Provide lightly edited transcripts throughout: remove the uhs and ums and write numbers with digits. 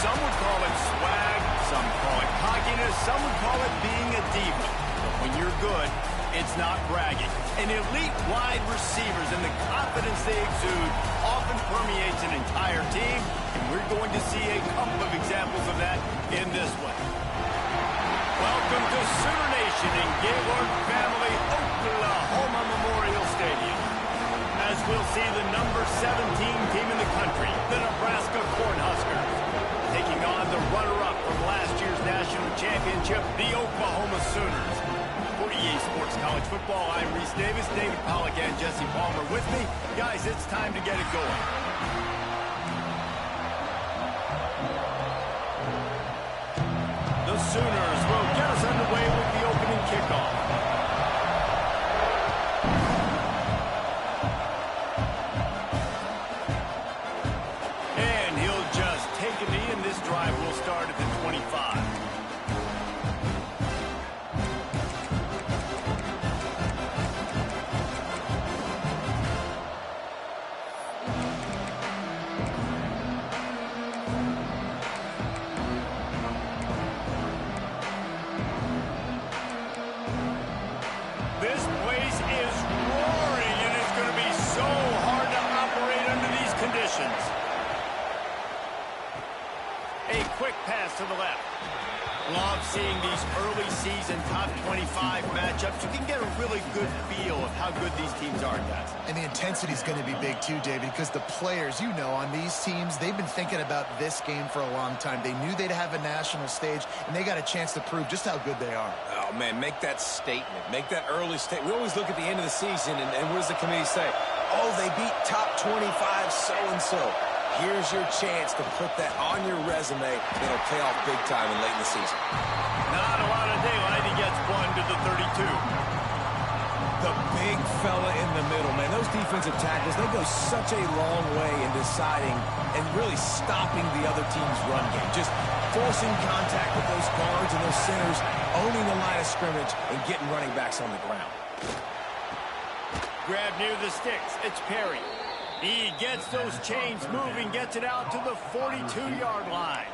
Some would call it swag, some call it cockiness, some would call it being a diva. But when you're good, it's not bragging. And elite wide receivers and the confidence they exude often permeates an entire team, and we're going to see a couple of examples of that in this one. Welcome to Sooner Nation in Gaylord Family Oklahoma Memorial Stadium. As we'll see the number 17 team in the country, the Nebraska Cornhuskers, taking on the runner-up from last year's national championship, the Oklahoma Sooners. For EA Sports College Football, I'm Reese Davis, David Pollack, and Jesse Palmer with me. Guys, it's time to get it going. The Sooners will get us underway with the opening kickoff. And he'll just take a knee, and this drive will start at the 25. This place is roaring, and it's going to be so hard to operate under these conditions. A quick pass to the left. Love seeing these early season top 25 matchups. You can get a really good feel of how good these teams are, guys. And the intensity is going to be big too, David, because the players, you know, on these teams, they've been thinking about this game for a long time. They knew they'd have a national stage, and they got a chance to prove just how good they are. Oh, man, make that statement. Make that early statement. We always look at the end of the season, and what does the committee say? Oh, they beat top 25 so-and-so. Here's your chance to put that on your resume. It'll pay off big time and late in the season. Not a lot of daylight. He gets one to the 32. The big fella in the middle, man. Those defensive tackles, they go such a long way in deciding and really stopping the other team's run game. Just forcing contact with those guards and those centers, owning the line of scrimmage, and getting running backs on the ground. Grab near the sticks. It's Perry. He gets those chains moving, gets it out to the 42-yard line.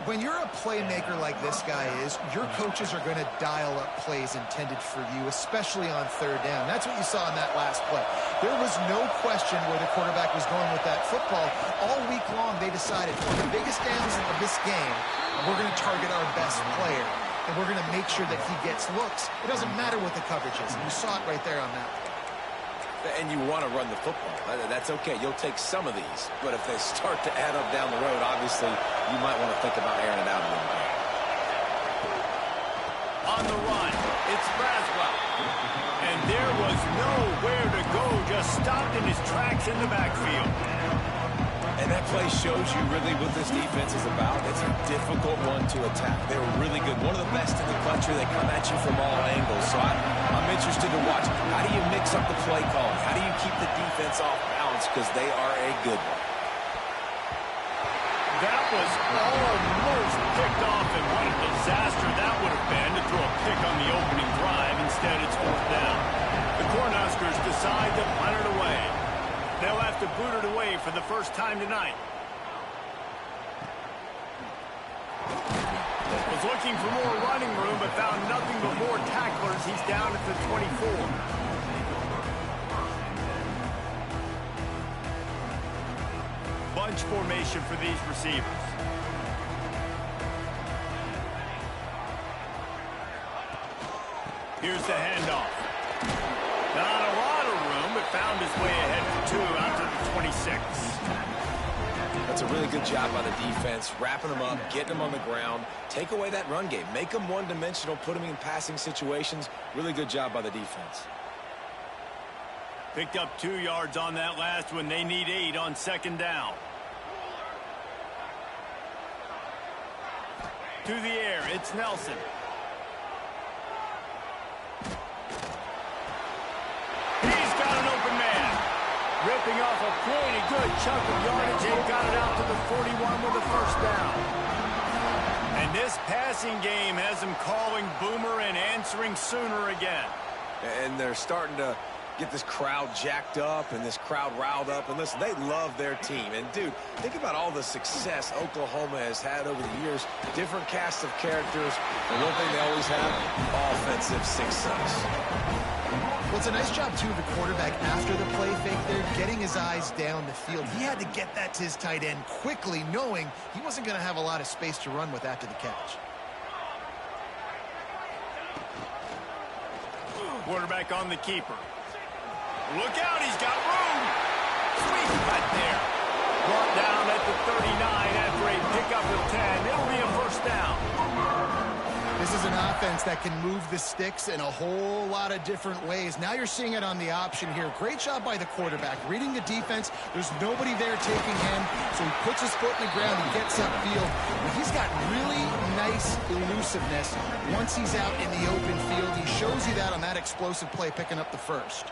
When you're a playmaker like this guy is, your coaches are going to dial up plays intended for you, especially on third down. That's what you saw in that last play. There was no question where the quarterback was going with that football. All week long, they decided, for the biggest downs of this game, we're going to target our best player, and we're going to make sure that he gets looks. It doesn't matter what the coverage is, and you saw it right there on that play. And you want to run the football. That's okay. You'll take some of these. But if they start to add up down the road, obviously, you might want to think about airing it out a little bit. On the run, it's Braswell. And there was nowhere to go, just stopped in his tracks in the backfield. And that play shows you really what this defense is about. It's a difficult one to attack. They were really good. One of the best in the country. They come at you from all angles. So I'm interested to watch. How do you mix up the play calling? How do you keep the defense off balance? Because they are a good one. That was almost picked off, and what a disaster that would have been to throw a pick on the opening drive. Instead, it's fourth down. The Cornhuskers decide to punt it away. They'll have to boot it away for the first time tonight. Was looking for more running room, but found nothing but more tacklers. He's down at the 24. Bunch formation for these receivers. Here's the handoff. Not a lot of room, but found his way ahead for two out to the 26. That's a really good job by the defense, wrapping them up, getting them on the ground. Take away that run game. Make them one-dimensional, put them in passing situations. Really good job by the defense. Picked up 2 yards on that last one. They need 8 on second down. To the air, it's Nelson. He's got an open man. Ripping off a pretty good chunk of yardage. They got it out to the 41 with a first down. And this passing game has them calling Boomer and answering Sooner again. And they're starting to get this crowd jacked up and this crowd riled up. And listen, they love their team. And, dude, think about all the success Oklahoma has had over the years. Different cast of characters. And one thing they always have, offensive success. Well, it's a nice job, too, of the quarterback after the play fake there, getting his eyes down the field. He had to get that to his tight end quickly, knowing he wasn't going to have a lot of space to run with after the catch. Quarterback on the keeper. Look out, he's got room. Sweet cut there. Brought down at the 39 after a pickup of 10. It'll be a first down. This is an offense that can move the sticks in a whole lot of different ways. Now you're seeing it on the option here. Great job by the quarterback. Reading the defense, there's nobody there taking him, so he puts his foot in the ground and gets upfield. But he's got really nice elusiveness once he's out in the open field. He shows you that on that explosive play, picking up the first.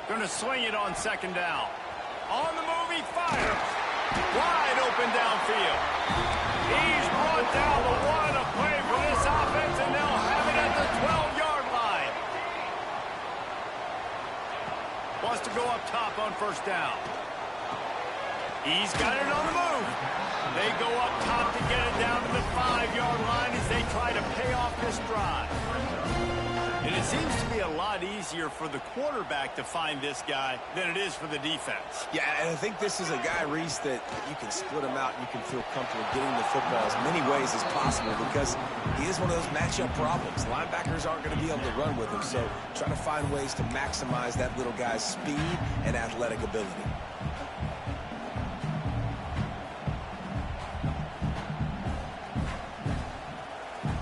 Going to swing it on second down. On the move, he fires. Wide open downfield. He's brought down the one, a play for this offense, and they'll have it at the 12-yard line. Wants to go up top on first down. He's got it on the move. They go up top to get it down to the 5-yard line as they try to pay off this drive. And it seems to be a lot easier for the quarterback to find this guy than it is for the defense. Yeah, and I think this is a guy, Reese, that you can split him out and you can feel comfortable getting the football as many ways as possible because he is one of those matchup problems. Linebackers aren't going to be able to run with him, so try to find ways to maximize that little guy's speed and athletic ability.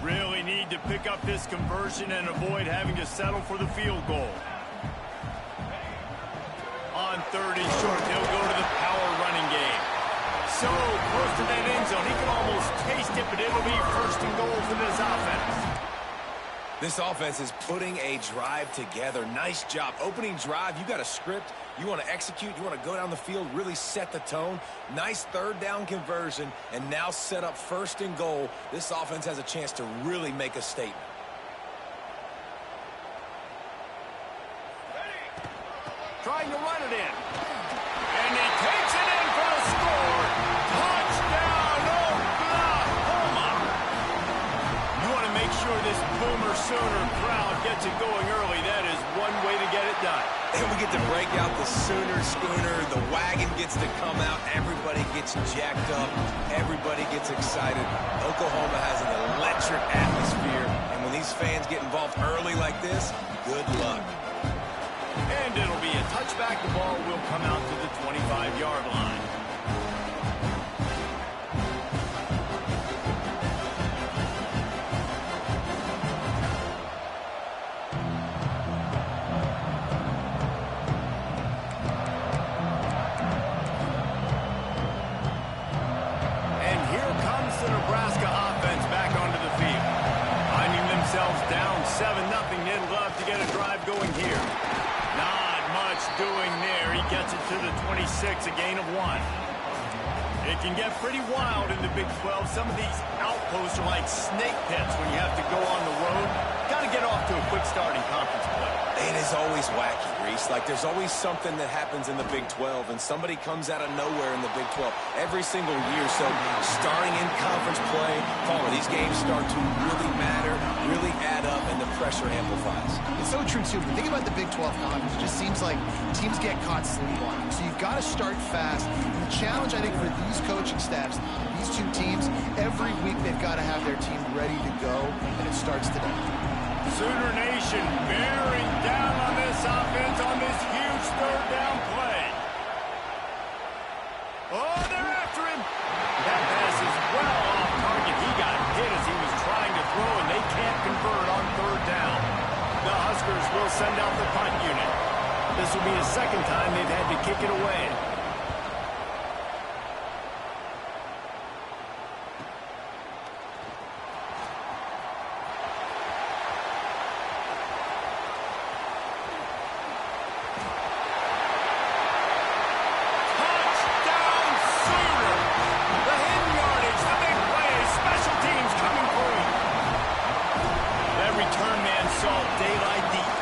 Really need to pick up this conversion and avoid having to settle for the field goal. On third and short, they'll go to the power running game. So close to that end zone, he can almost taste it, but it'll be first and goal for this offense. This offense is putting a drive together. Nice job. Opening drive, you got a script. You want to execute. You want to go down the field, really set the tone. Nice third down conversion, and now set up first and goal. This offense has a chance to really make a statement. Trying to run it in. And he takes it in for the score. Touchdown, Oklahoma. You want to make sure this Boomer Sooner crowd gets it going early. That is one way to get it done. And we get to break out the Sooner Schooner. The wagon gets to come out. Everybody gets jacked up. Everybody gets excited. Oklahoma has an electric atmosphere. And when these fans get involved early like this, good luck. And it'll be a touchback. The ball will come out to the 25-yard line. And here comes the Nebraska offense back onto the field. Finding themselves down 7-0. They'd love to get a drive going here. Not much doing there. He gets it to the 26, a gain of 1. It can get pretty wild in the Big 12. Some of these outposts are like snake pits when you have to go on the road. Got to get off to a quick start in conference play. It is always wacky, Reese. Like, there's always something that happens in the Big 12, and somebody comes out of nowhere in the Big 12 every single year. So, starting in conference play, these games start to really matter, really add up, and the pressure amplifies. It's so true, too. But think about the Big 12 conference. It just seems like teams get caught sleepwalking. So you've got to start fast. And the challenge, I think, for these coaching staffs, these two teams, every week they've got to have their team ready to go, and it starts today. Sooner Nation bearing down on this offense on this huge third down play. Oh, they're after him. That pass is well off target. He got hit as he was trying to throw, and they can't convert on third down. The Huskers will send out the punt unit. This will be the second time they've had to kick it away. Daylight, the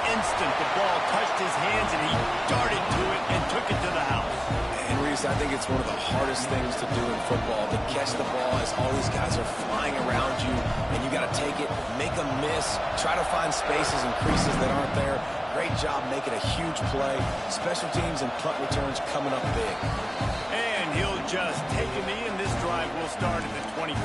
things to do in football, to catch the ball as all these guys are flying around you, and you got to take it, make a miss, try to find spaces and creases that aren't there. Great job making a huge play. Special teams and punt returns coming up big. And he'll just take a knee, and this drive will start at the 25.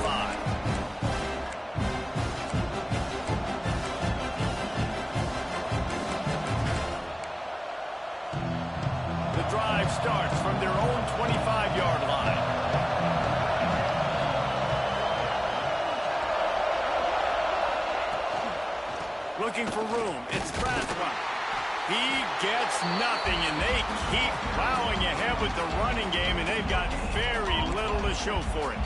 The drive starts from their own 25-yard line. Looking for room. It's Nebraska. He gets nothing, and they keep plowing ahead with the running game, and they've got very little to show for it.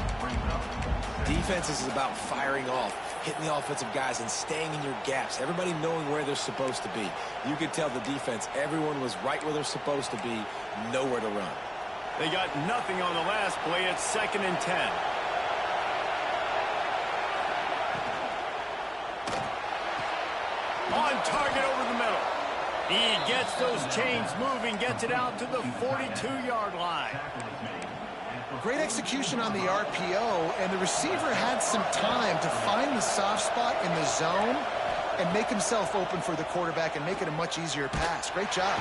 Defense is about firing off, hitting the offensive guys, and staying in your gaps. Everybody knowing where they're supposed to be. You could tell the defense, everyone was right where they're supposed to be, nowhere to run. They got nothing on the last play. It's 2nd and 10. On target over the middle. He gets those chains moving, gets it out to the 42-yard line. Great execution on the RPO, and the receiver had some time to find the soft spot in the zone and make himself open for the quarterback and make it a much easier pass. Great job.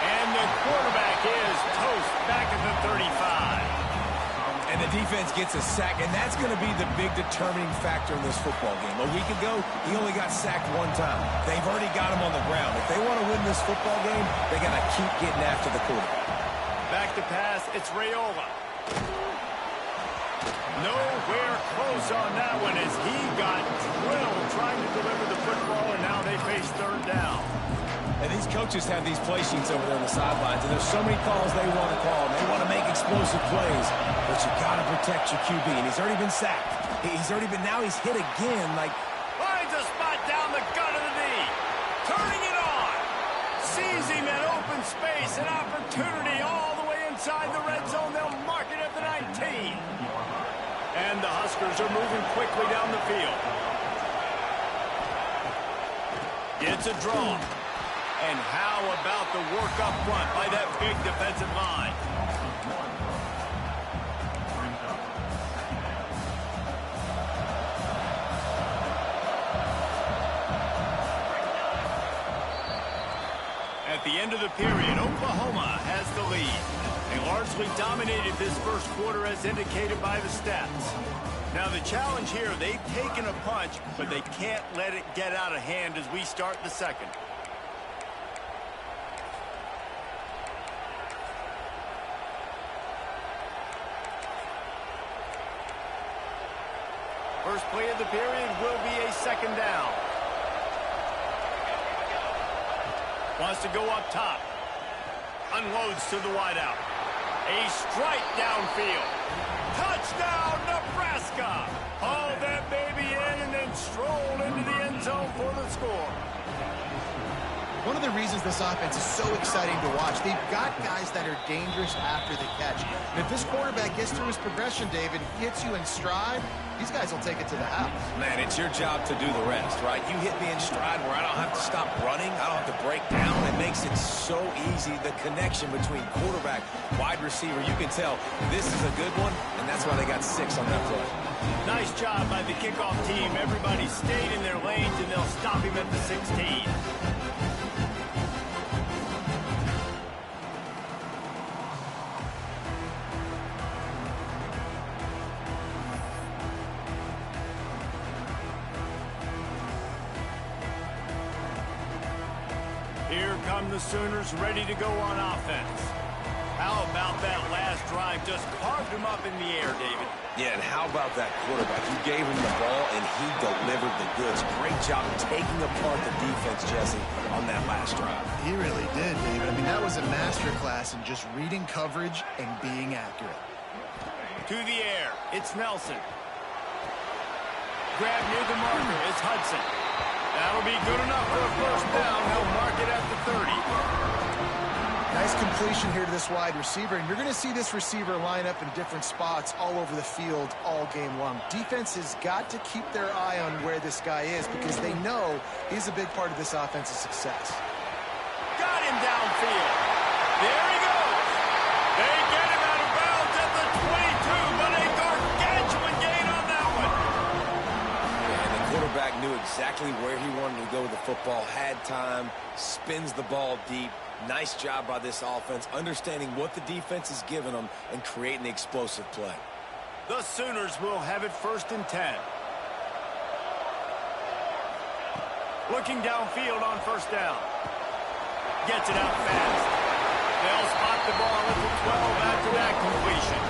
And the quarterback is toast back at the 35. And the defense gets a sack, and that's going to be the big determining factor in this football game. A week ago, he only got sacked one time. They've already got him on the ground. If they want to win this football game, they got to keep getting after the quarterback. Back to pass, it's Raiola. Nowhere close on that one as he got drilled trying to deliver the football, and now they face 3rd down. And these coaches have these play sheets over there on the sidelines, and there's so many calls they want to call, and they want to make explosive plays, but you got to protect your QB, and he's already been sacked. Now he's hit again, like... Finds a spot down the gut of the knee. Turning it on. Sees him in open space, an opportunity all the way inside the red zone. They'll mark it at the 19. And the Huskers are moving quickly down the field. It's a draw. And how about the work up front by that big defensive line? At the end of the period, Oklahoma has the lead. They largely dominated this first quarter as indicated by the stats. Now the challenge here, they've taken a punch, but they can't let it get out of hand as we start the second. First play of the period will be a 2nd down. Wants to go up top. Unloads to the wideout. A strike downfield. Touchdown, Nebraska! Haul that baby in and then stroll into the end zone for the score. One of the reasons this offense is so exciting to watch, they've got guys that are dangerous after the catch. And if this quarterback gets through his progression, David, hits you in stride, these guys will take it to the house. Man, it's your job to do the rest, right? You hit me in stride where I don't have to stop running. I don't have to break down. It makes it so easy, the connection between quarterback, wide receiver. You can tell this is a good one, and that's why they got 6 on that play. Nice job by the kickoff team. Everybody stayed in their lanes, and they'll stop him at the 16. Here come the Sooners ready to go on offense. How about that last drive? Just carved him up in the air, David. Yeah, and how about that quarterback? You gave him the ball, and he delivered the goods. Great job taking apart the defense, Jesse, on that last drive. He really did, David. I mean, that was a masterclass in just reading coverage and being accurate. To the air, it's Nelson. Grab near the marker, it's Hudson. That'll be good enough for a first down. He'll mark it at the 30. Nice completion here to this wide receiver, and you're going to see this receiver line up in different spots all over the field all game long. Defense has got to keep their eye on where this guy is because they know he's a big part of this offense's success. Got him downfield. There he goes. They get him out of bounds at the 22. exactly where he wanted to go with the football, had time, spins the ball deep. Nice job by this offense, understanding what the defense is giving them and creating the explosive play. The Sooners will have it 1st and 10. Looking downfield on 1st down. Gets it out fast. They'll spot the ball at the 12 after that completion.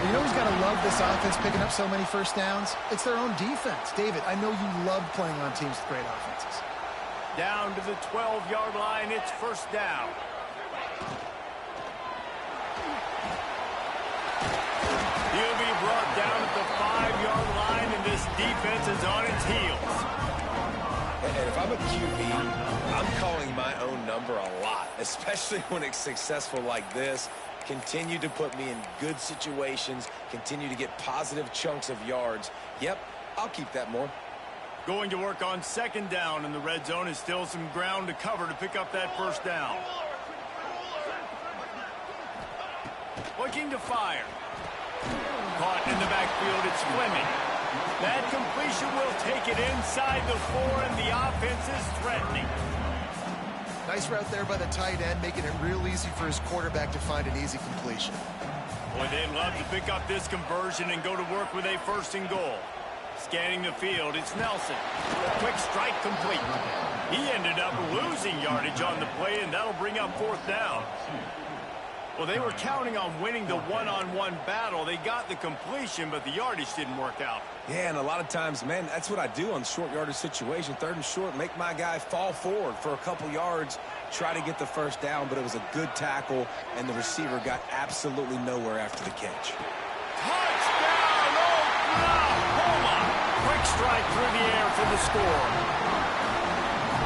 You know who's got to love this offense picking up so many 1st downs? It's their own defense. David, I know you love playing on teams with great offenses. Down to the 12-yard line, it's 1st down. He'll be brought down at the 5-yard line, and this defense is on its heels. And if I'm a QB, I'm calling my own number a lot, especially when it's successful like this. Continue to put me in good situations, continue to get positive chunks of yards. Yep, I'll keep that more. Going to work on 2nd down, and the red zone is still some ground to cover to pick up that 1st down. Looking to fire. Caught in the backfield, it's Fleming. That completion will take it inside the 4, and the offense is threatening. Nice route there by the tight end, making it real easy for his quarterback to find an easy completion. Boy, they'd love to pick up this conversion and go to work with a 1st and goal. Scanning the field, it's Nelson. Quick strike complete. He ended up losing yardage on the play, and that'll bring up 4th down. Well, they were counting on winning the one-on-one battle. They got the completion, but the yardage didn't work out. Yeah, and a lot of times, man, that's what I do on short yardage situation. 3rd and short, make my guy fall forward for a couple yards, try to get the 1st down, but it was a good tackle, and the receiver got absolutely nowhere after the catch. Touchdown, Oklahoma! Quick strike through the air for the score.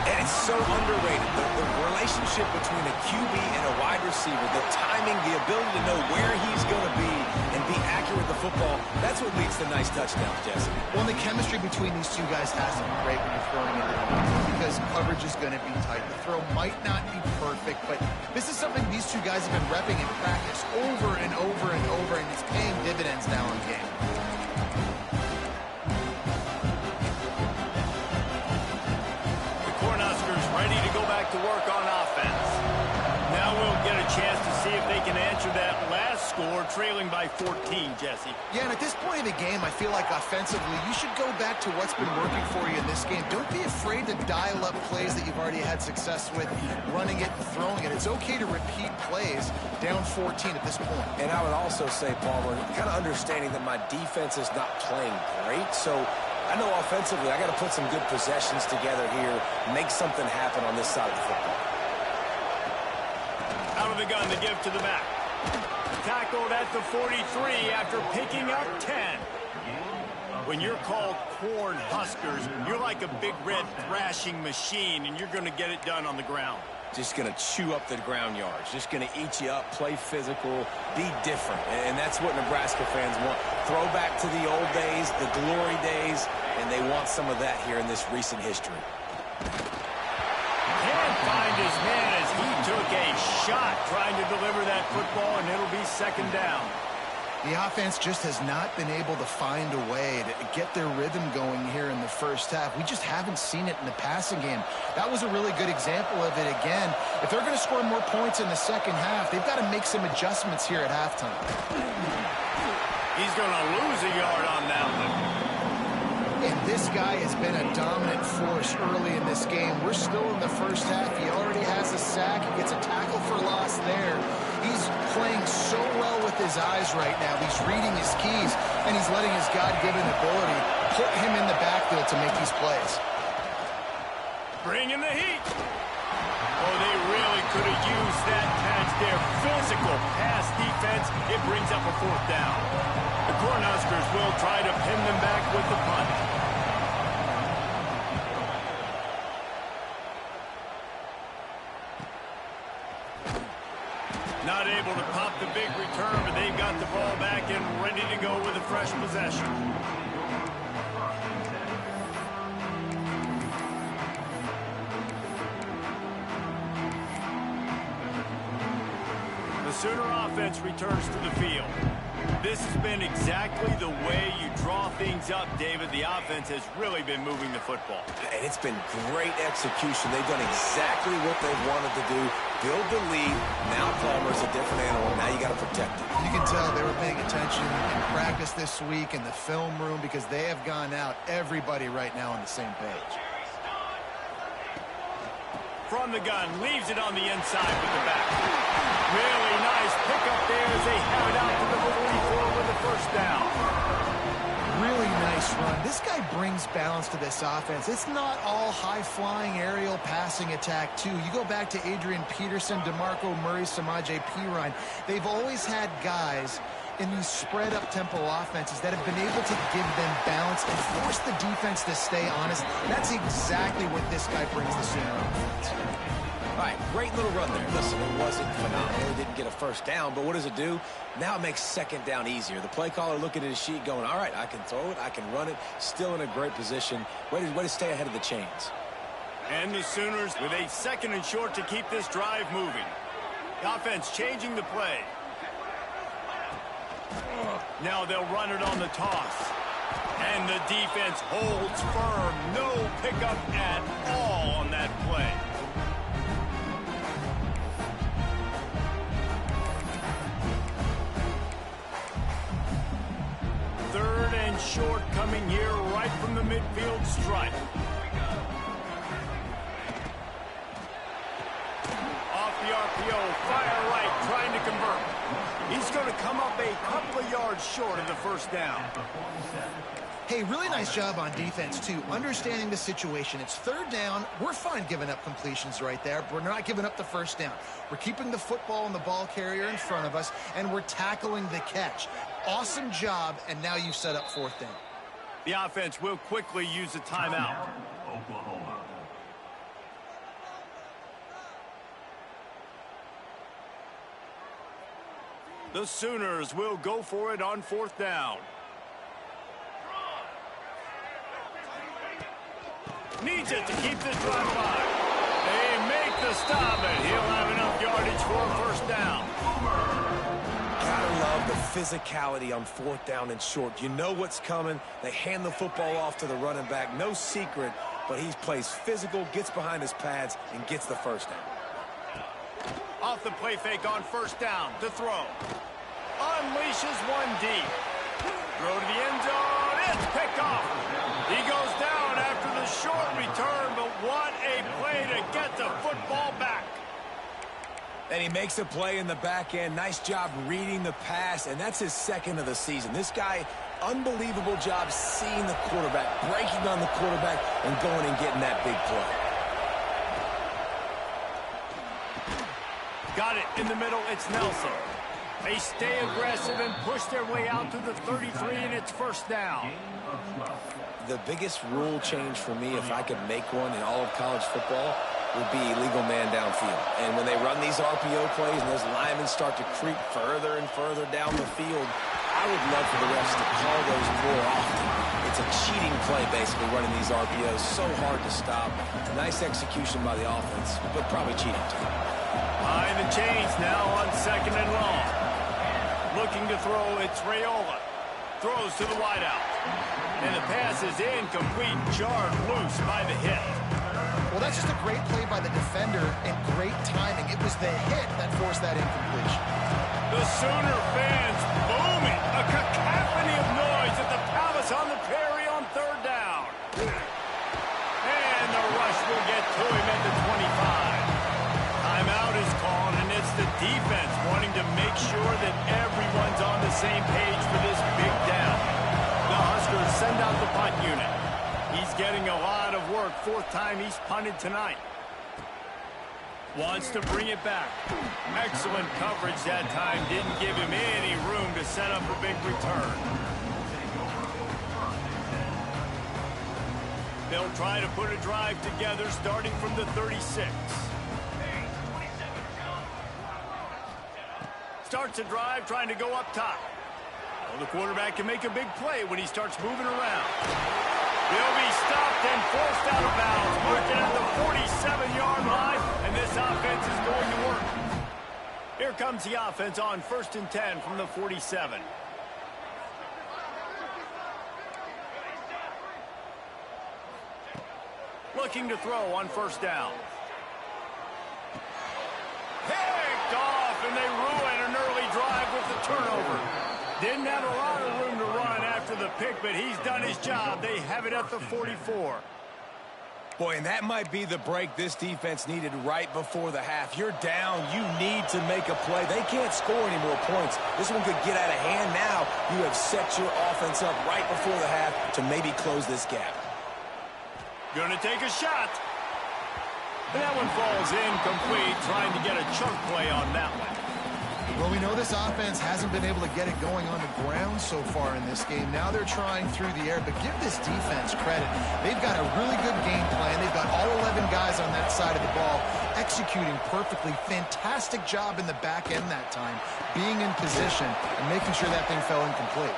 And it's so underrated. The relationship between a QB and a wide receiver, the timing, the ability to know where he's going to be and be accurate with the football, that's what leads to nice touchdowns, Jesse. Well, the chemistry between these two guys has to be great when you're throwing into them because coverage is going to be tight. The throw might not be perfect, but this is something these two guys have been repping in practice over and over and over, and it's paying dividends now in game. Ready to go back to work on offense. Now we'll get a chance to see if they can answer that last score, trailing by 14, Jesse. Yeah, and at this point of the game, I feel like offensively, you should go back to what's been working for you in this game. Don't be afraid to dial up plays that you've already had success with, running it and throwing it. It's okay to repeat plays down 14 at this point. And I would also say, Palmer, kind of understanding that my defense is not playing great, so I know offensively I got to put some good possessions together here, make something happen on this side of the football. Out of the gun, the give to the back. Tackled at the 43 after picking up 10. When you're called corn huskers, you're like a big red thrashing machine, and you're going to get it done on the ground. Just going to chew up the ground yards, just going to eat you up, play physical, be different. And that's what Nebraska fans want. Throw back to the old days, the glory days, and they want some of that here in this recent history. Can't find his man as he took a shot trying to deliver that football, and it'll be 2nd down. The offense just has not been able to find a way to get their rhythm going here in the 1st half. We just haven't seen it in the passing game. That was a really good example of it again. If they're going to score more points in the 2nd half, they've got to make some adjustments here at halftime. He's going to lose a yard on that one. And this guy has been a dominant force early in this game. We're still in the 1st half. He already has a sack. He gets a tackle for loss there. He's playing so well with his eyes right now. He's reading his keys, and he's letting his God-given ability put him in the backfield to make these plays. Bring in the heat. Oh, they really could have used that patch there. Physical pass defense. It brings up a 4th down. The Cornhuskers will try to pin them back with the punt. Not able to pop the big return, but they've got the ball back and ready to go with a fresh possession. The Sooner offense returns to the field. This has been exactly the way you draw things up, David. The offense has really been moving the football. And it's been great execution. They've done exactly what they wanted to do. Build the lead. Now Palmer's a different animal. Now you got to protect it. You can tell they were paying attention in practice this week in the film room because they have gone out, everybody right now on the same page. From the gun, leaves it on the inside with the back. Really nice pickup there as they have it out to the 44 with the first down. Really nice run. This guy brings balance to this offense. It's not all high-flying aerial passing attack, too. You go back to Adrian Peterson, DeMarco Murray, Samaje Perine. They've always had guys in these spread-up tempo offenses that have been able to give them balance and force the defense to stay honest. That's exactly what this guy brings the Sooner offense. All right, great little run there. Listen, it wasn't phenomenal. He didn't get a first down, but what does it do? Now it makes second down easier. The play caller looking at his sheet going, all right, I can throw it, I can run it, still in a great position. Way to stay ahead of the chains. And the Sooners with a 2nd and short to keep this drive moving. The offense changing the play. Now they'll run it on the toss. And the defense holds firm. No pickup at all on that play. Third and short coming here right from the midfield stripe. Off the RPO, fire right, trying to convert. He's going to come up a couple of yards short of the first down. Hey, really nice job on defense, too. Understanding the situation. It's 3rd down. We're fine giving up completions right there. We're not giving up the first down. We're keeping the football and the ball carrier in front of us, and we're tackling the catch. Awesome job, and now you've set up 4th down. The offense will quickly use a timeout. The Sooners will go for it on 4th down. Needs it to keep this drive alive. They make the stop, and he'll have enough yardage for a first down. Gotta love the physicality on 4th down and short. You know what's coming. They hand the football off to the running back. No secret, but he plays physical, gets behind his pads, and gets the first down. Off the play fake on 1st down to throw. Unleashes one deep. Throw to the end zone. It's picked off. He goes down after the short return, but what a play to get the football back. And he makes a play in the back end. Nice job reading the pass, and that's his 2nd of the season. This guy, unbelievable job seeing the quarterback, breaking on the quarterback, and going and getting that big play. Got it in the middle. It's Nelson. They stay aggressive and push their way out to the 33, and it's 1st down. The biggest rule change for me, if I could make one in all of college football, would be illegal man downfield. And when they run these RPO plays and those linemen start to creep further and further down the field, I would love for the refs to call those more often. It's a cheating play, basically, running these RPOs. So hard to stop. Nice execution by the offense, but probably cheating too. Behind the chains now on 2nd and long. Looking to throw, it's Raiola. Throws to the wideout. And the pass is incomplete, jarred loose by the hit. Well, that's just a great play by the defender and great timing. It was the hit that forced that incompletion. The Sooner fans booming. A cacophony of noise at the Palace on the Prairie on 3rd down. And the rush will get to him at the 25. Timeout is called, and it's the defense wanting to make sure that everyone's on the same page for this big down. The Huskers send out the punt unit. He's getting a lot of work. 4th time he's punted tonight. Wants to bring it back. Excellent coverage that time. Didn't give him any room to set up a big return. They'll try to put a drive together starting from the 36. Starts a drive trying to go up top. Well, the quarterback can make a big play when he starts moving around. He'll be stopped and forced out of bounds. Marking at the 47-yard line, and this offense is going to work. Here comes the offense on 1st and 10 from the 47. looking to throw on first down. Picked off, and they ruin an early drive with the turnover. Didn't have a lot of room to run after the pick, but he's done his job. They have it at the 44. Boy, and that might be the break this defense needed right before the half. You're down. You need to make a play. They can't score any more points. This one could get out of hand now. You have set your offense up right before the half to maybe close this gap. Going to take a shot. And that one falls incomplete, trying to get a chunk play on that one. Well, we know this offense hasn't been able to get it going on the ground so far in this game. Now they're trying through the air, but give this defense credit. They've got a really good game plan. They've got all 11 guys on that side of the ball executing perfectly. Fantastic job in the back end that time, being in position and making sure that thing fell incomplete.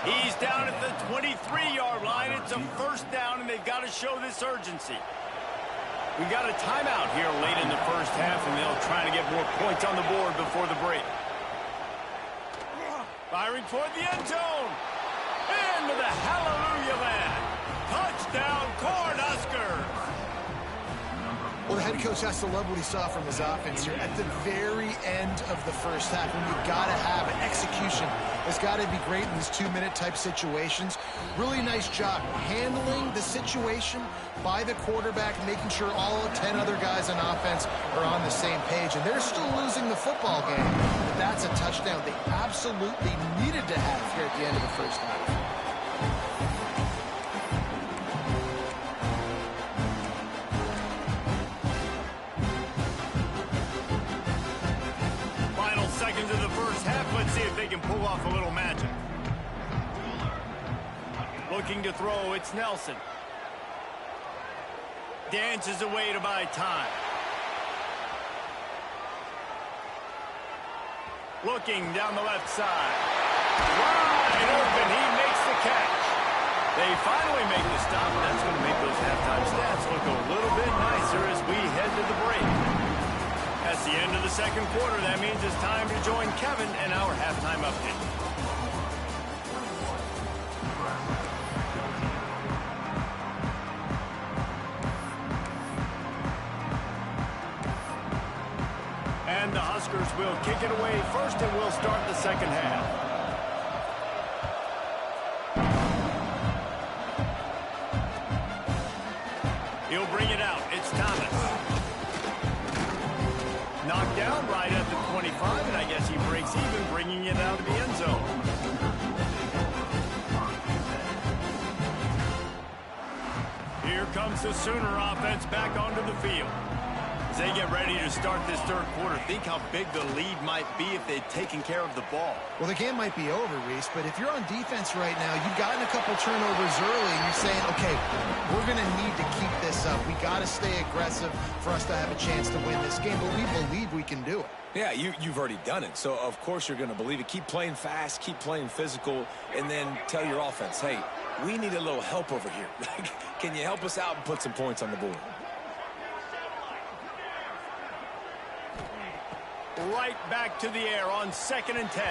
He's down at the 23-yard line. It's a first down, and they've got to show this urgency. We got a timeout here late in the first half, and they'll try to get more points on the board before the break. Firing toward the end zone. Into the hallelujah land. Touchdown, Cornhuskers. Well, the head coach has to love what he saw from his offense here at the very end of the first half. When you've got to have an execution, it's got to be great in these two-minute type situations. Really nice job handling the situation by the quarterback, making sure all 10 other guys on offense are on the same page. And they're still losing the football game, but that's a touchdown they absolutely needed to have here at the end of the first half. Seconds of the first half. Let's see if they can pull off a little magic. Looking to throw, it's Nelson. Dances away to buy time. Looking down the left side. Wide open, he makes the catch. They finally make the stop, and that's going to make those halftime stats look a little bit nicer as we head to the break. That's the end of the second quarter. That means it's time to join Kevin and our halftime update. And the Huskers will kick it away first, and we'll start the second half. He'll bring it out. It's Thomas. Knocked down right at the 25, and I guess he breaks even, bringing it out of the end zone. Here comes the Sooner offense back onto the field. As they get ready to start this third quarter, think how big the lead might be if they'd taken care of the ball. Well, the game might be over, Reese, but if you're on defense right now, you've gotten a couple turnovers early, and you're saying, okay, we're going to need to keep this up. We got to stay aggressive for us to have a chance to win this game, but we believe we can do it. Yeah, you've already done it, so of course you're going to believe it. Keep playing fast, keep playing physical, and then tell your offense, hey, we need a little help over here. Can you help us out and put some points on the board? Right back to the air on 2nd and 10.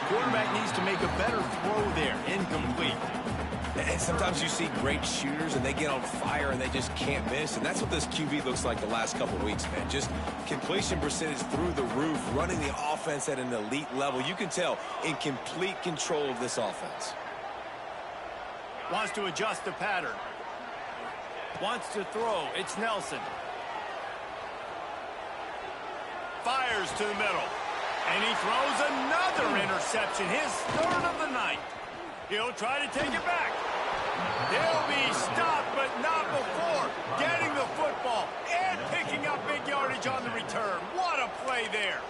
Quarterback needs to make a better throw there. Incomplete. And sometimes you see great shooters and they get on fire and they just can't miss. And that's what this QB looks like the last couple weeks, man. Just completion percentage through the roof, running the offense at an elite level. You can tell in complete control of this offense. Wants to adjust the pattern. Wants to throw. It's Nelson. Fires to the middle. And he throws another interception. His third of the night. He'll try to take it back. He'll be stopped, but not before getting the football and picking up big yardage on the return. What a play there.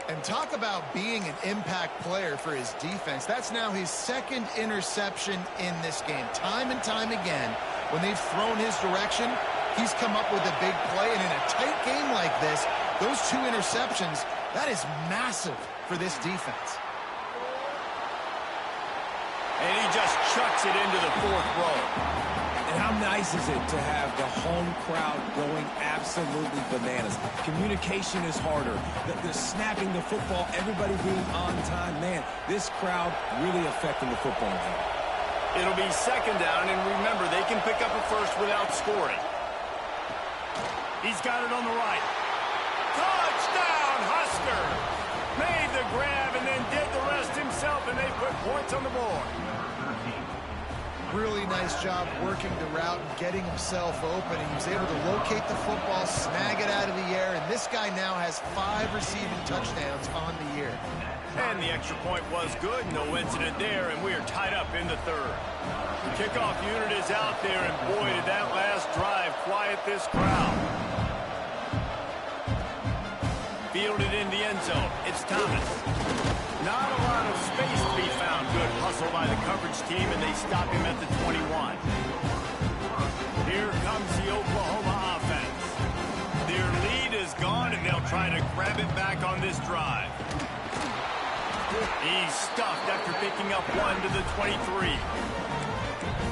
And talk about being an impact player for his defense. That's now his second interception in this game. Time and time again, when they've thrown his direction, he's come up with a big play. And in a tight game like this, those two interceptions, that is massive for this defense. And he just chucks it into the fourth row. And how nice is it to have the home crowd going absolutely bananas? Communication is harder. The snapping the football, everybody being on time. Man, this crowd really affecting the football game. It'll be second down, and remember, they can pick up a first without scoring. He's got it on the right. Touchdown, Husker! Made the grab and then did the rest himself, and they put points on the board. Really nice job working the route and getting himself open. He was able to locate the football, snag it out of the air, and this guy now has 5 receiving touchdowns on the year. And the extra point was good. No incident there, and we are tied up in the third. The kickoff unit is out there, and boy, did that last drive quiet this crowd. Fielded in the end zone. It's Thomas. Not a lot of space to be found. Good hustle by the coverage team, and they stop him at the 21. Here comes the Oklahoma offense. Their lead is gone, and they'll try to grab it back on this drive. He's stuffed after picking up 1 to the 23.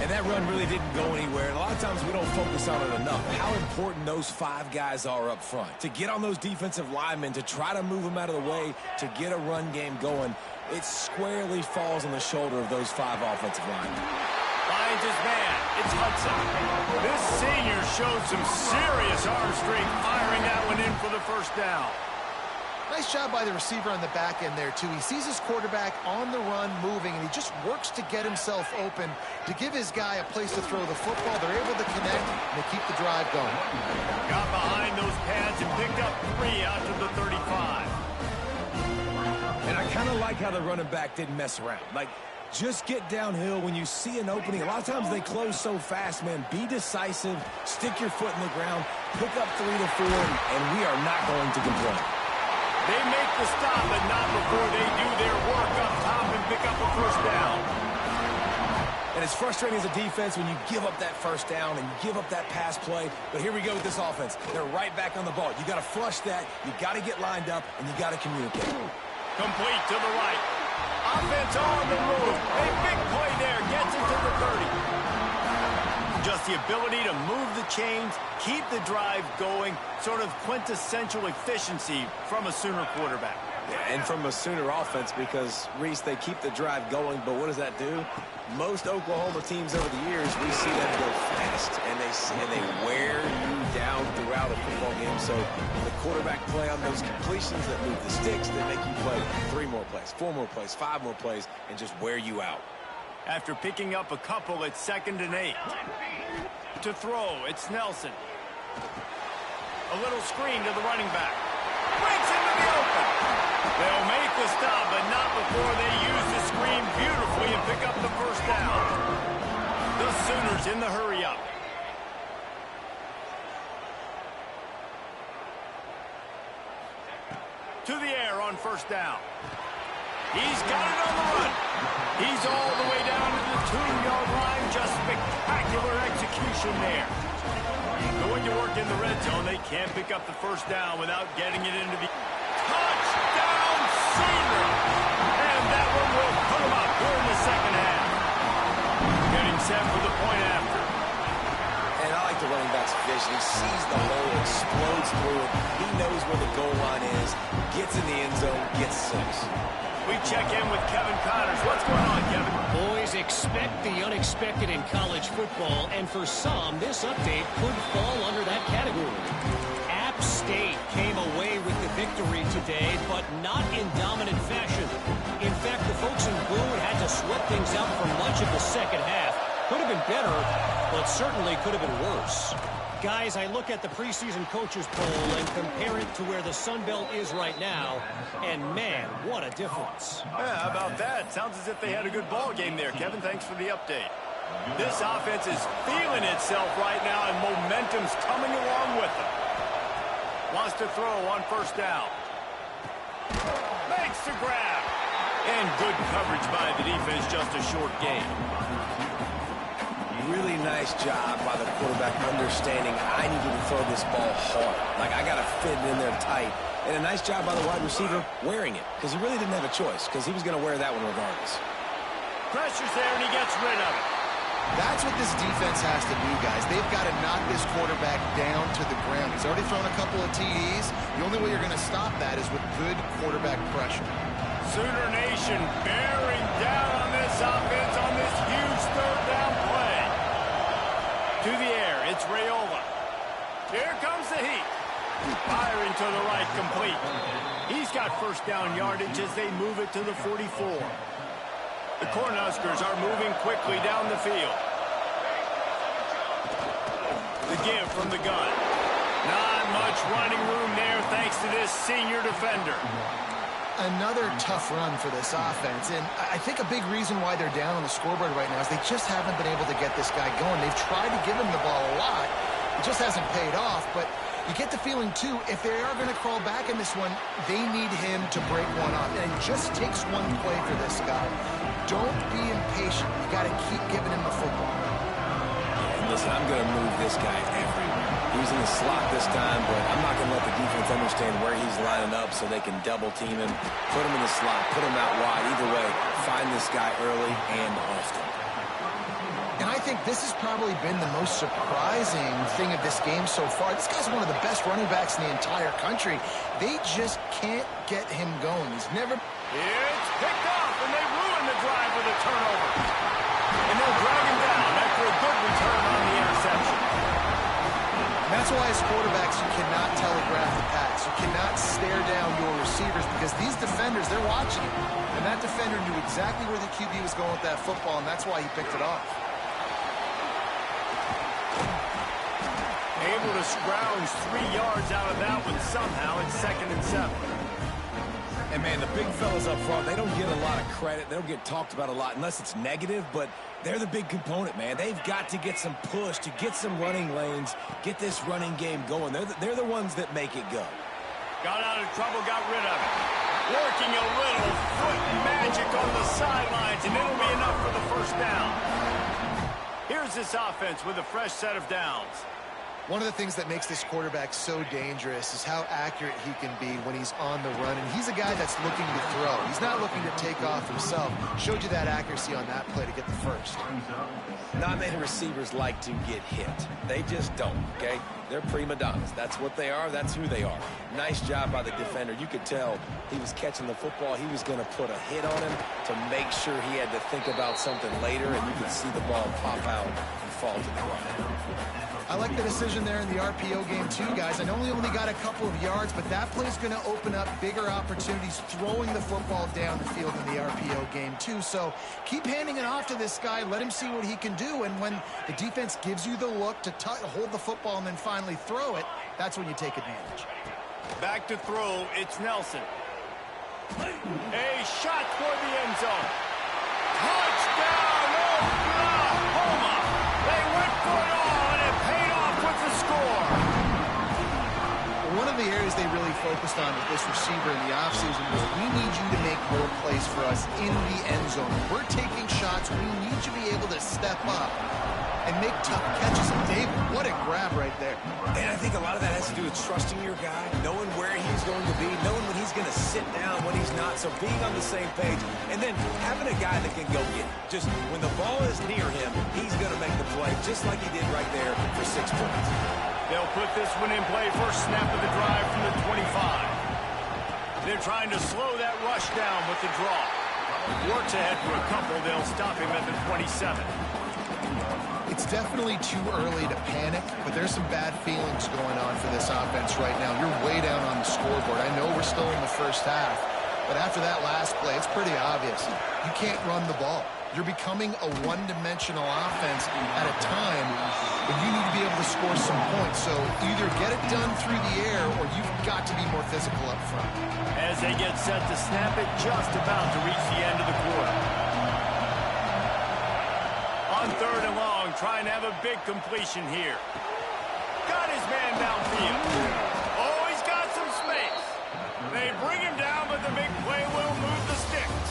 And that run really didn't go anywhere. And a lot of times we don't focus on it enough. How important those 5 guys are up front. To get on those defensive linemen, to try to move them out of the way, to get a run game going, it squarely falls on the shoulder of those 5 offensive linemen. Finds his man. It's Hudson. This senior showed some serious arm strength, firing that one in for the first down. Nice job by the receiver on the back end there, too. He sees his quarterback on the run moving, and he just works to get himself open to give his guy a place to throw the football. They're able to connect, and they keep the drive going. Got behind those pads and picked up 3 out to the 35. And I kind of like how the running back didn't mess around. Like, just get downhill when you see an opening. A lot of times they close so fast, man. Be decisive, stick your foot in the ground, pick up 3 to 4, and we are not going to complain. They make the stop, but not before they do their work up top and pick up a first down. And it's frustrating as a defense when you give up that first down and you give up that pass play. But here we go with this offense. They're right back on the ball. You got to flush that. You got to get lined up, and you got to communicate. Complete to the right. Offense on the move. A big play there. Gets it to the 30. Just the ability to move the chains, keep the drive going, sort of quintessential efficiency from a Sooner quarterback. Yeah, and from a Sooner offense because, Reese, they keep the drive going, but what does that do? Most Oklahoma teams over the years, we see them go fast, and they wear you down throughout a football game. So the quarterback play on those completions that move the sticks, that make you play 3 more plays, 4 more plays, 5 more plays, and just wear you out. After picking up a couple, it's 2nd and 8. To throw, it's Nelson. A little screen to the running back. Breaks into the open. They'll make the stop, but not before they use the screen beautifully and pick up the first down. The Sooners in the hurry-up. To the air on first down. He's got it on the run. He's all the way down to the 2-yard line. Just spectacular execution there. Going to work in the red zone. They can't pick up the first down without getting it into the touchdown Sooner. And that one will put him up here in the second half. Getting set for the point after. And I like the running back's vision. He sees the hole, explodes through it. He knows where the goal line is, gets in the end zone, gets 6. We check in with Kevin Connors. What's going on, Kevin? Boys, expect the unexpected in college football, and for some, this update could fall under that category. App State came away with the victory today, but not in dominant fashion. In fact, the folks in Boone had to sweat things out for much of the second half. Could have been better, but certainly could have been worse. Guys, I look at the preseason coaches poll and compare it to where the Sun Belt is right now, and man, what a difference. Yeah, how about that? Sounds as if they had a good ball game there, Kevin. Thanks for the update. This offense is feeling itself right now, and momentum's coming along with them. Wants to throw on first down. Makes the grab. And good coverage by the defense, just a short gain. Really nice job by the quarterback understanding I need to throw this ball hard. Like, I got to fit it in there tight. And a nice job by the wide receiver wearing it because he really didn't have a choice because he was going to wear that one regardless. Pressure's there, and he gets rid of it. That's what this defense has to do, guys. They've got to knock this quarterback down to the ground. He's already thrown a couple of TDs. The only way you're going to stop that is with good quarterback pressure. Sooner Nation bearing down on this offense on this huge third to the right, complete. He's got first down yardage as they move it to the 44. The Cornhuskers are moving quickly down the field. The give from the gun. Not much running room there thanks to this senior defender. Another tough run for this offense, and I think a big reason why they're down on the scoreboard right now is they just haven't been able to get this guy going. They've tried to give him the ball a lot. It just hasn't paid off, but you get the feeling, too, if they are going to crawl back in this one, they need him to break one off, and it just takes one play for this guy. Don't be impatient. You got to keep giving him the football. And listen, I'm going to move this guy everywhere. He was in the slot this time, but I'm not going to let the defense understand where he's lining up so they can double team him, put him in the slot, put him out wide. Either way, find this guy early and often. And I think this has probably been the most surprising thing of this game so far. This guy's one of the best running backs in the entire country. They just can't get him going. He's never... It's picked off, and they ruin the drive with a turnover. And they'll drag him down after a good return on the interception. That's why as quarterbacks you cannot telegraph the pass. You cannot stare down your receivers because these defenders, they're watching him. And that defender knew exactly where the QB was going with that football, and that's why he picked it off. Able to scrounge 3 yards out of that one somehow. It's 2nd and 7. And, man, the big fellas up front, they don't get a lot of credit. They don't get talked about a lot unless it's negative, but they're the big component, man. They've got to get some push, to get some running lanes, get this running game going. They're the ones that make it go. Got out of trouble, got rid of it. Working a little foot magic on the sidelines, and it'll be enough for the first down. Here's this offense with a fresh set of downs. One of the things that makes this quarterback so dangerous is how accurate he can be when he's on the run. And he's a guy that's looking to throw. He's not looking to take off himself. Showed you that accuracy on that play to get the first. Not many receivers like to get hit. They just don't, okay? They're prima donnas. That's what they are. That's who they are. Nice job by the defender. You could tell he was catching the football. He was going to put a hit on him to make sure he had to think about something later, and you could see the ball pop out and fall to the ground. I like the decision there in the RPO game too, guys. I know he only got a couple of yards, but that play's going to open up bigger opportunities throwing the football down the field in the RPO game too. So keep handing it off to this guy. Let him see what he can do. And when the defense gives you the look to hold the football and then finally throw it, that's when you take advantage. Back to throw, it's Nelson. A shot toward the end zone. Touchdown, Oklahoma! They went for it all, and it paid off with the score. One of the areas they really focused on with this receiver in the offseason was we need you to make more plays for us in the end zone. We're taking shots. We need you to be able to step up and make tough catches. And David, what a grab right there. And I think a lot of that has to do with trusting your guy, knowing where he's going to be, knowing when he's going to sit down, when he's not. So being on the same page, and then having a guy that can go get it. Just when the ball is near him, he's going to make the play, just like he did right there for 6 points. They'll put this one in play. First snap of the drive from the 25. They're trying to slow that rush down with the draw. Works ahead for a couple. They'll stop him at the 27. It's definitely too early to panic, but there's some bad feelings going on for this offense right now. You're way down on the scoreboard. I know we're still in the first half, but after that last play, it's pretty obvious. You can't run the ball. You're becoming a one-dimensional offense at a time when you need to be able to score some points. So either get it done through the air or you've got to be more physical up front. As they get set to snap it, just about to reach the end of the quarter. On 3rd and long, trying to have a big completion here. Got his man downfield. Oh, he's got some space. They bring him down, but the big play will move the sticks.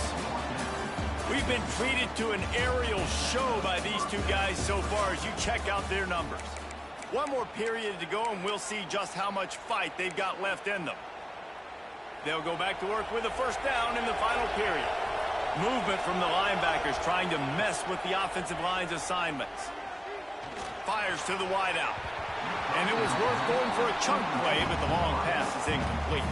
We've been treated to an aerial show by these two guys so far as you check out their numbers. One more period to go, and we'll see just how much fight they've got left in them. They'll go back to work with a first down in the final period. Movement from the linebackers trying to mess with the offensive line's assignments. Fires to the wideout. And it was worth going for a chunk play, but the long pass is incomplete.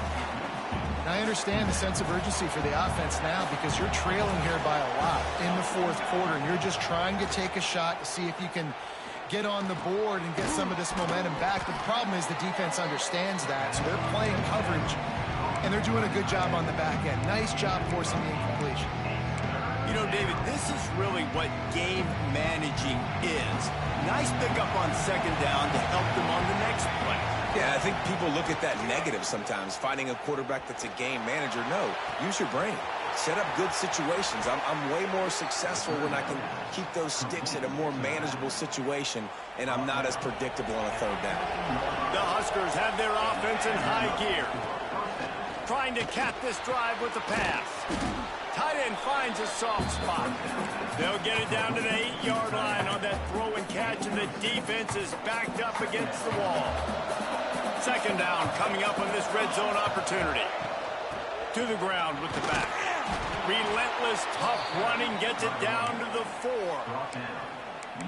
I understand the sense of urgency for the offense now because you're trailing here by a lot in the 4th quarter, and you're just trying to take a shot to see if you can get on the board and get some of this momentum back. But the problem is the defense understands that, so they're playing coverage, and they're doing a good job on the back end. Nice job forcing the incompletion. You know, David, this is really what game managing is. Nice pickup on second down to help them on the next play. Yeah, I think people look at that negative sometimes, finding a quarterback that's a game manager. No, use your brain. Set up good situations. I'm way more successful when I can keep those sticks in a more manageable situation, and I'm not as predictable on a third down. The Huskers have their offense in high gear. Trying to cap this drive with the pass. Tight end finds a soft spot. They'll get it down to the 8-yard line on that throw and catch, and the defense is backed up against the wall. Second down coming up on this red zone opportunity. To the ground with the back. Relentless, tough running gets it down to the 4.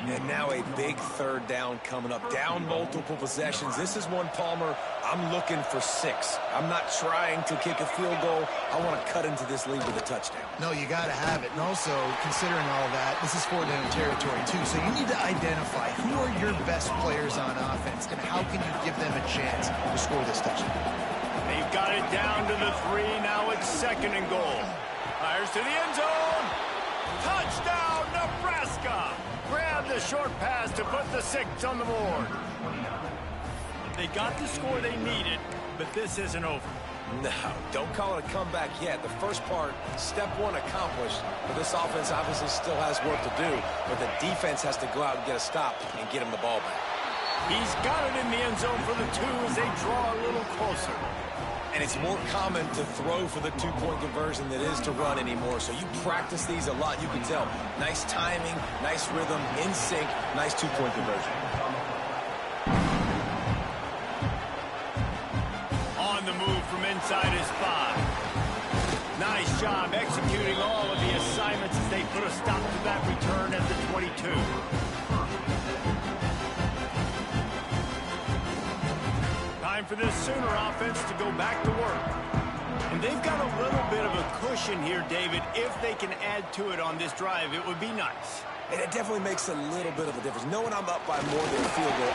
And now a big third down coming up. Down multiple possessions. This is one, Palmer, I'm looking for 6. I'm not trying to kick a field goal. I want to cut into this lead with a touchdown. No, you got to have it. And also, considering all that, this is 4-down territory, too. So you need to identify who are your best players on offense and how can you give them a chance to score this touchdown. They've got it down to the 3. Now it's second and goal. Fires to the end zone. Touchdown, Nebraska. Grab the short pass to put the 6 on the board. They got the score they needed, but this isn't over. No, don't call it a comeback yet. The first part, step 1 accomplished, but this offense obviously still has work to do, but the defense has to go out and get a stop and get him the ball back. He's got it in the end zone for the 2 as they draw a little closer. And it's more common to throw for the 2-point conversion than it is to run anymore. So you practice these a lot. You can tell. Nice timing, nice rhythm, in sync, nice 2-point conversion. On the move from inside his 5. Nice job executing all of the assignments as they put a stop to that return at the 22. Time for this Sooner offense to go back to work. And they've got a little bit of a cushion here, David. If they can add to it on this drive, it would be nice. And it definitely makes a little bit of a difference. Knowing I'm up by more than a field goal.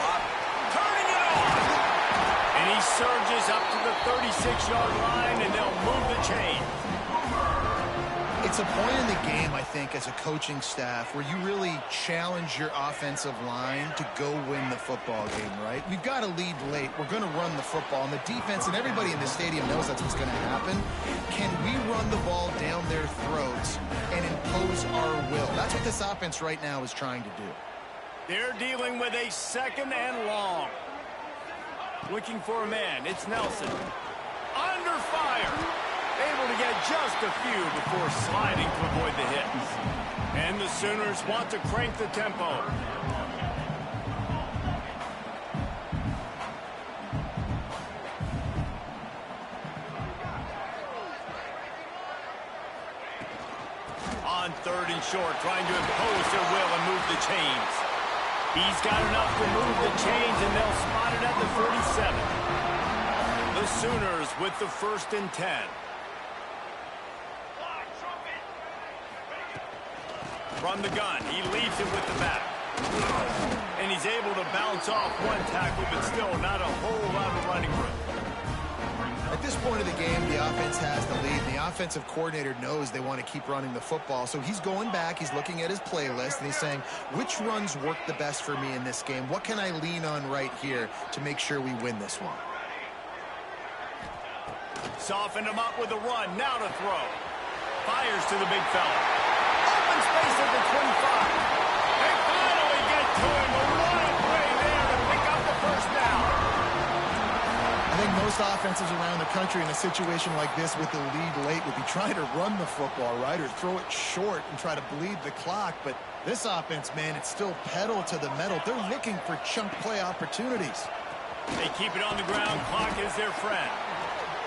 Turning it on! And he surges up to the 36-yard line, and they'll move the chain. It's a point in the game, I think, as a coaching staff where you really challenge your offensive line to go win the football game, right? We've got to lead late. We're going to run the football. And the defense and everybody in the stadium knows that's what's going to happen. Can we run the ball down their throats and impose our will? That's what this offense right now is trying to do. They're dealing with a second and long. Looking for a man. It's Nelson. Under fire. Able to get just a few before sliding to avoid the hits. And the Sooners want to crank the tempo. On third and short, trying to impose their will and move the chains. He's got enough to move the chains, and they'll spot it at the 47. The Sooners with the 1st and 10. From the gun, he leaves it with the back. And he's able to bounce off one tackle, but still not a whole lot of running room. At this point of the game, the offense has the lead. The offensive coordinator knows they want to keep running the football. So he's going back, he's looking at his playlist, and he's saying, which runs work the best for me in this game? What can I lean on right here to make sure we win this one? Softened him up with a run, now to throw. Fires to the big fella. Open space at the 25. They finally get to him, but what a play there to pick up the 1st down. I think most offenses around the country in a situation like this with the lead late would be trying to run the football, right, or throw it short and try to bleed the clock. But this offense, man, it's still pedal to the metal. They're looking for chunk play opportunities. They keep it on the ground. Clock is their friend.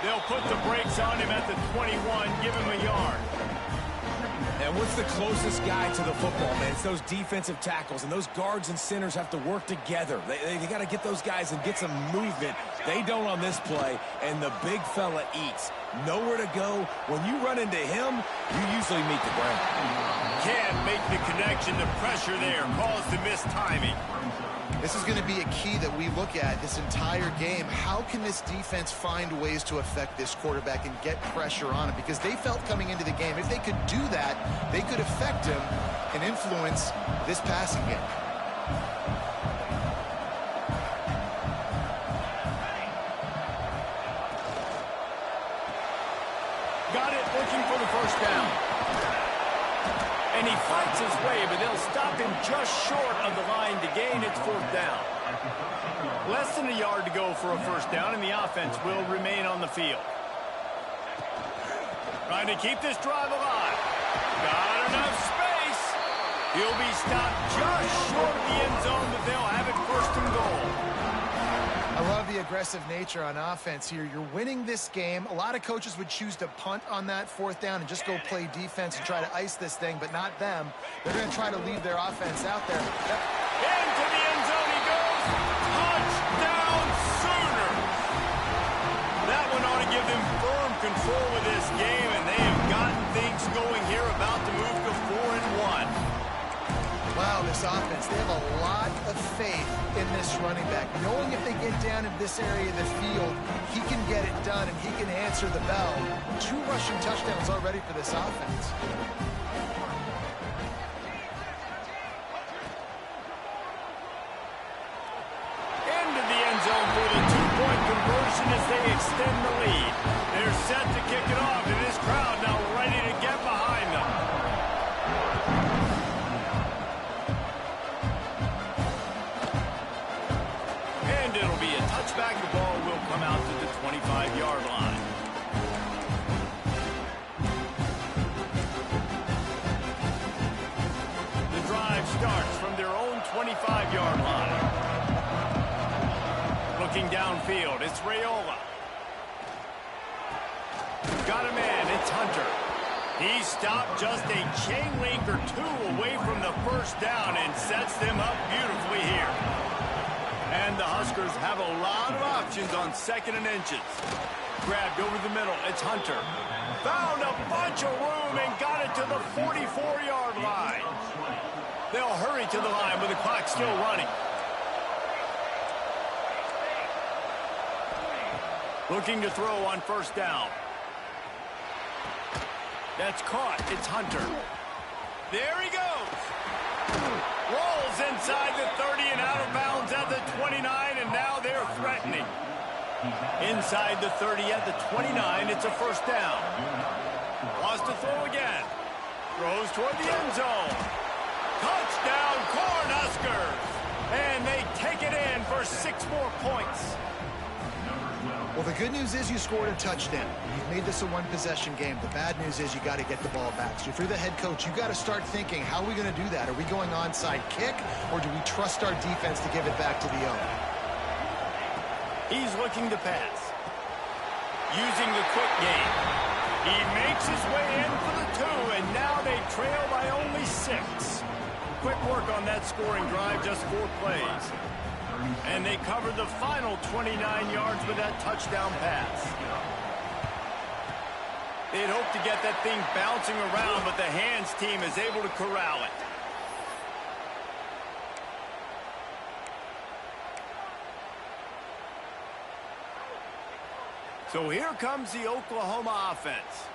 They'll put the brakes on him at the 21, give him a yard. And what's the closest guy to the football, man? It's those defensive tackles, and those guards and centers have to work together. They got to get those guys and get some movement. They don't on this play, and the big fella eats. Nowhere to go. When you run into him, you usually meet the ground. can't make the connection. The pressure there caused the missed timing. This is going to be a key that we look at this entire game. How can this defense find ways to affect this quarterback and get pressure on him? Because they felt coming into the game, if they could do that, they could affect him and influence this passing game. Got it, looking for the first down. And he fights his way, but they'll stop him just short of the line to gain its fourth down. Less than a yard to go for a first down, and the offense will remain on the field. Trying to keep this drive alive. Got enough space. He'll be stopped just short of the end zone, but they'll have it first and goal. I love the aggressive nature on offense here. You're winning this game. A lot of coaches would choose to punt on that fourth down and just go play defense and try to ice this thing, but not them. They're going to try to leave their offense out there. Into the end zone he goes. Touchdown Sooners. That one ought to give them firm control of this game, and they have gotten things going here, about to move to 4-1. Wow, this offense, they have a lot of faith in this running back. Knowing if they get down in this area of the field, he can get it done and he can answer the bell. 2 rushing touchdowns already for this offense. Into the end zone for the 2-point conversion as they extend the lead. They're set to kick it off, and this crowd now ready to get behind them. It'll be a touchback. The ball will come out to the 25-yard line. The drive starts from their own 25-yard line. Looking downfield, it's Raiola. Got a man, it's Hunter. He stopped just a chain link or 2 away from the first down and sets them up beautifully here. And the Huskers have a lot of options on 2nd and inches. Grabbed over the middle. It's Hunter. Found a bunch of room and got it to the 44-yard line. They'll hurry to the line with the clock still running. Looking to throw on first down. That's caught. It's Hunter. There he goes. Rolls inside the 30 and out of bounds at the 29, and now they're threatening. Inside the 30 at the 29, it's a first down. Wants to throw again. Throws toward the end zone. Touchdown, Cornhuskers! And they take it in for 6 more points. Well, the good news is you scored a touchdown. You've made this a one-possession game. The bad news is you got to get the ball back. So if you're the head coach, you got to start thinking, how are we going to do that? Are we going onside kick, or do we trust our defense to give it back to the owner? He's looking to pass. Using the quick game. He makes his way in for the 2, and now they trail by only 6. Quick work on that scoring drive, just 4 plays. And they covered the final 29 yards with that touchdown pass. They'd hope to get that thing bouncing around, but the hands team is able to corral it. So here comes the Oklahoma offense.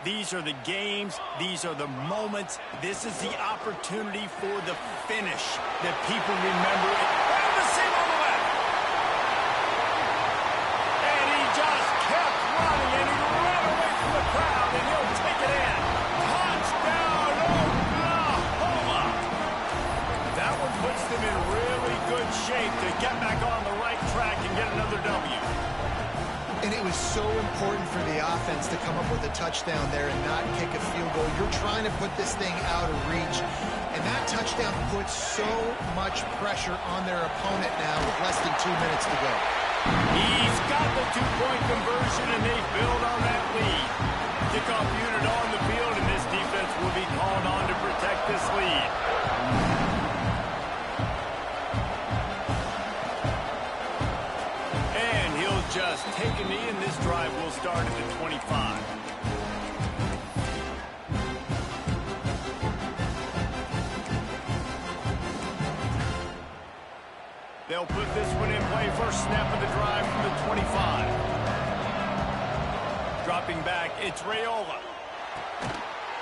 These are the games. These are the moments. This is the opportunity for the finish that people remember. And the seam on the left. And he just kept running, and he ran away from the crowd, and he'll take it in. Touchdown, Oklahoma. That one puts them in really good shape to get back on the right track and get another W. And it was so important for the offense to come up with a touchdown there and not kick a field goal. You're trying to put this thing out of reach. And that touchdown puts so much pressure on their opponent now with less than 2 minutes to go. He's got the 2-point conversion, and they build on that lead. Kickoff unit on the field, and this defense will be called on to protect this lead. Just take a knee, and this drive will start at the 25. They'll put this one in play. First snap of the drive from the 25. Dropping back, it's Raiola.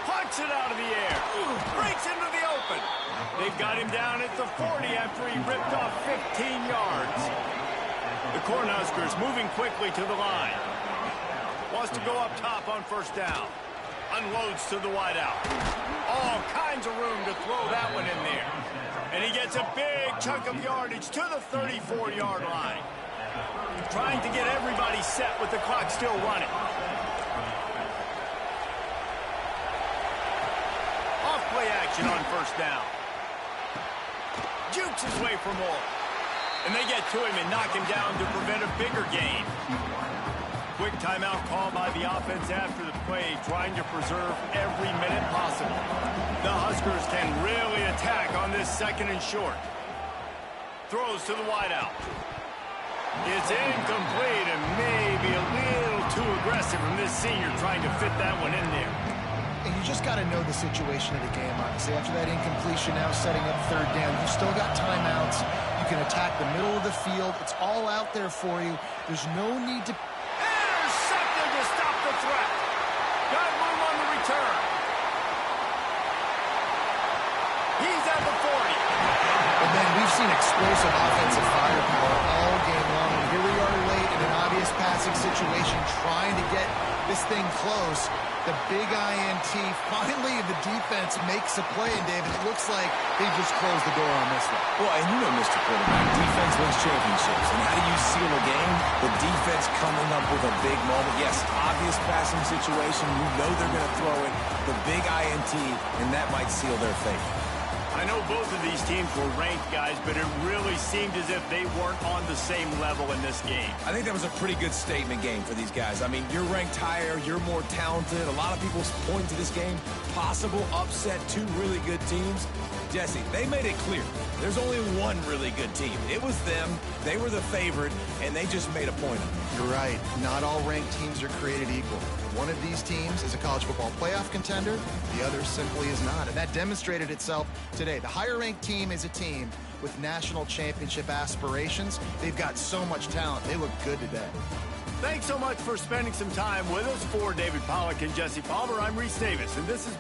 Punts it out of the air. Breaks into the open. They've got him down at the 40 after he ripped off 15 yards. The Cornhuskers moving quickly to the line. Wants to go up top on first down. Unloads to the wideout. All kinds of room to throw that one in there. And he gets a big chunk of yardage to the 34-yard line. Trying to get everybody set with the clock still running. Off-play action on first down. Jukes his way for more. And they get to him and knock him down to prevent a bigger gain. Quick timeout call by the offense after the play, trying to preserve every minute possible. The Huskers can really attack on this second and short. Throws to the wideout. It's incomplete and maybe a little too aggressive from this senior trying to fit that one in there. And you just got to know the situation of the game, obviously. After that incompletion, now setting up third down, you still got timeouts. You can attack the middle of the field. It's all out there for you. There's no need to... Intercepted to stop the threat. Got room on the return. He's at the 40. And then we've seen explosive offensive firepower all game long. And here we are late in an obvious passing situation, trying to get this thing close. The big INT. Finally, the defense makes a play, and David, it looks like they just closed the door on this one. Well, and you know, Mr. Quarterback, defense wins championships. And how do you seal a game? The defense coming up with a big moment. Yes, obvious passing situation. You know they're going to throw it. The big INT, and that might seal their fate. I know both of these teams were ranked, guys, but it really seemed as if they weren't on the same level in this game. I think that was a pretty good statement game for these guys. I mean, you're ranked higher, you're more talented. A lot of people point to this game. Possible upset, two really good teams. Jesse, they made it clear. There's only one really good team. It was them. They were the favorite, and they just made a point of it. You're right. Not all ranked teams are created equal. One of these teams is a college football playoff contender. The other simply is not. And that demonstrated itself today. The higher-ranked team is a team with national championship aspirations. They've got so much talent. They look good today. Thanks so much for spending some time with us. For David Pollack and Jesse Palmer, I'm Reese Davis, and this is